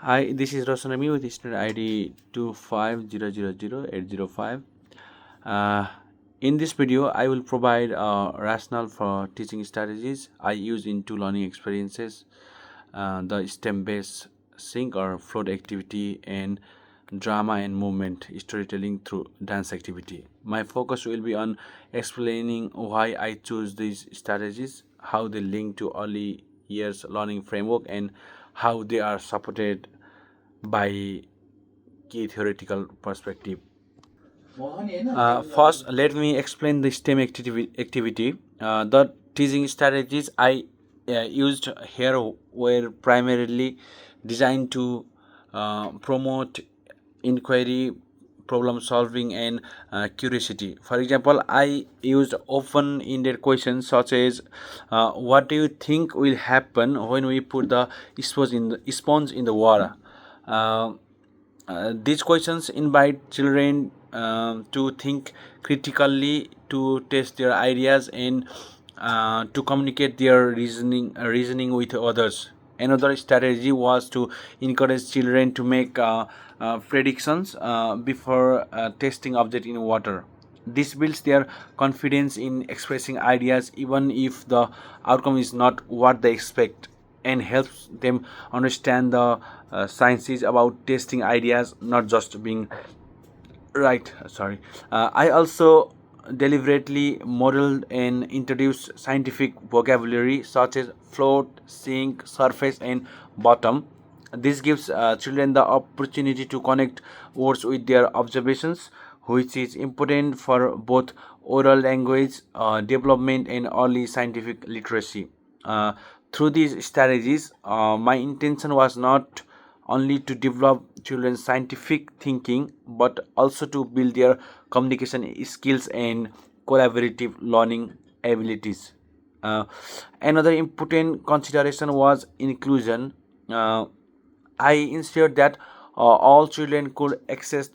Hi, this is Rosanami with student ID 250000805. Uh, in this video, I will provide a rationale for teaching strategies I use in two learning experiences, the STEM-based sync or float activity and drama and movement storytelling through dance activity. My focus will be on explaining why I choose these strategies, how they link to early years learning framework, and how they are supported by key theoretical perspective. First, let me explain the STEM activity. The teaching strategies I used here were primarily designed to promote inquiry, problem solving, and curiosity. For example, I used open ended questions such as what do you think will happen when we put the sponge in the water? Uh, these questions invite children to think critically, to test their ideas, and to communicate their reasoning with others. Another strategy was to encourage children to make predictions before testing object in water. This builds their confidence in expressing ideas even if the outcome is not what they expect, and helps them understand the sciences about testing ideas, not just being right. I also deliberately modeled and introduced scientific vocabulary such as float, sink, surface, and bottom. This gives children the opportunity to connect words with their observations, which is important for both oral language development and early scientific literacy. Uh, Through these strategies, my intention was not only to develop children's scientific thinking but also to build their communication skills and collaborative learning abilities. Uh, Another important consideration was inclusion. I ensured that all children could access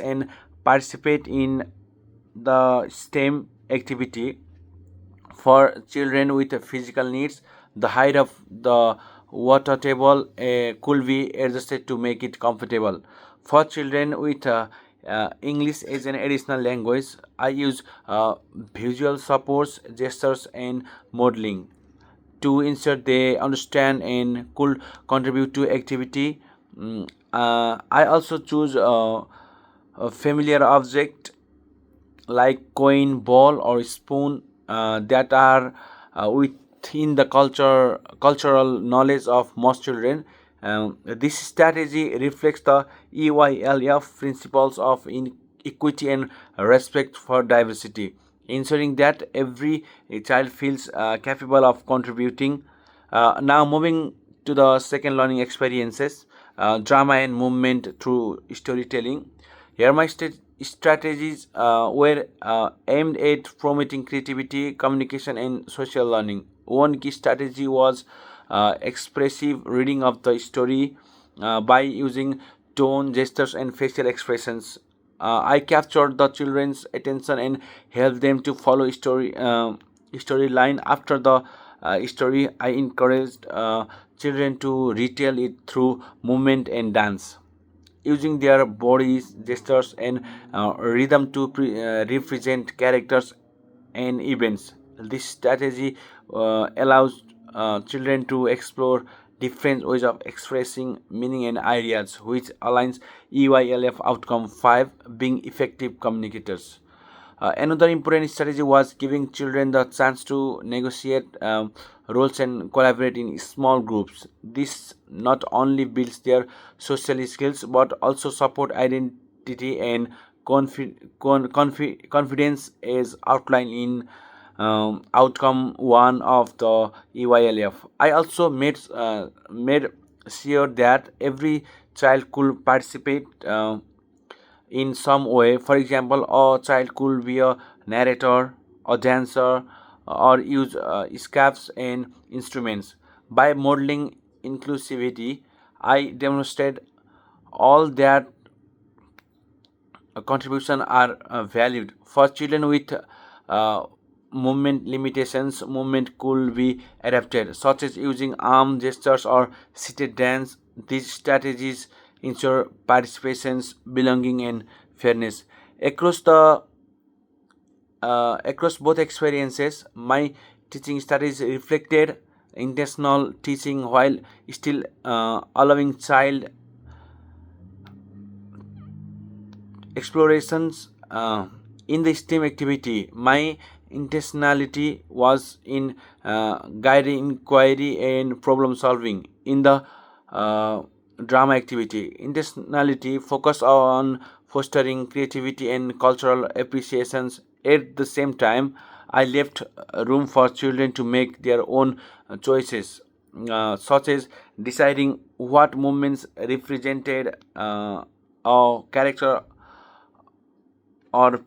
and participate in the STEM activity. For children with physical needs, the height of the water table could be adjusted to make it comfortable. For children with English as an additional language, I use visual supports, gestures, and modeling to ensure they understand and could contribute to activity. I also choose a familiar object like coin, ball, or spoon that are within the cultural knowledge of most children. This strategy reflects the EYLF principles of equity and respect for diversity, ensuring that every child feels capable of contributing. Now, moving to the second learning experiences, drama and movement through storytelling. Here, my strategies were aimed at promoting creativity, communication, and social learning. One key strategy was expressive reading of the story by using tone, gestures, and facial expressions. I captured the children's attention and helped them to follow storyline after the story. I encouraged children to retell it through movement and dance, using their bodies, gestures, and rhythm to represent characters and events. This strategy allows children to explore different ways of expressing meaning and ideas, which aligns EYLF outcome 5, being effective communicators. Another important strategy was giving children the chance to negotiate roles and collaborate in small groups. This not only builds their social skills but also support identity and confidence as outlined in outcome 1 of the EYLF. I also made sure that every child could participate in some way. For example, a child could be a narrator, a dancer, or use scarves and instruments. By modeling inclusivity, I demonstrate all that contribution are valued. For children with uh, movement limitations, movement could be adapted, such as using arm gestures or seated dance. These strategies ensure participation, belonging, and fairness. Across the across both experiences, my teaching studies reflected intentional teaching while still allowing child explorations in the STEM activity. My intentionality was in guiding inquiry and problem solving. In the uh, drama activity, intentionality focused on fostering creativity and cultural appreciations. At the same time, I left room for children to make their own choices, such as deciding what movements represented a character or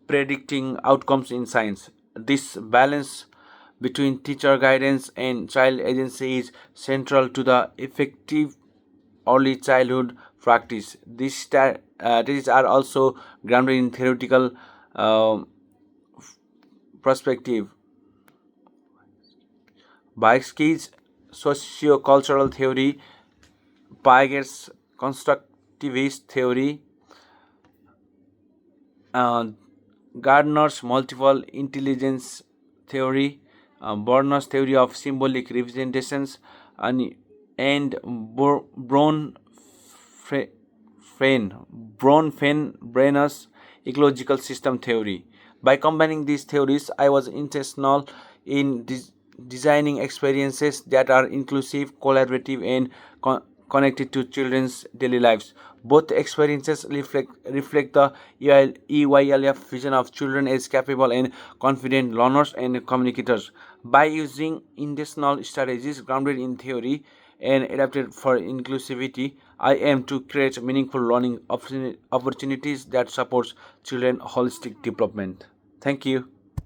predicting outcomes in science. This balance between teacher guidance and child agency is central to the effective early childhood practice. These are also grounded in theoretical uh, perspective. Bikesky's socio-cultural theory, Piaget's constructivist theory, uh, Gardner's multiple intelligence theory, Borner's theory of symbolic representations, and Bronfenbrenner's ecological system theory. By combining these theories, I was intentional in designing experiences that are inclusive, collaborative, and connected to children's daily lives. Both experiences reflect the EYLF vision of children as capable and confident learners and communicators. By using intentional strategies grounded in theory and adapted for inclusivity, I aim to create meaningful learning opportunities that supports children holistic development. Thank you.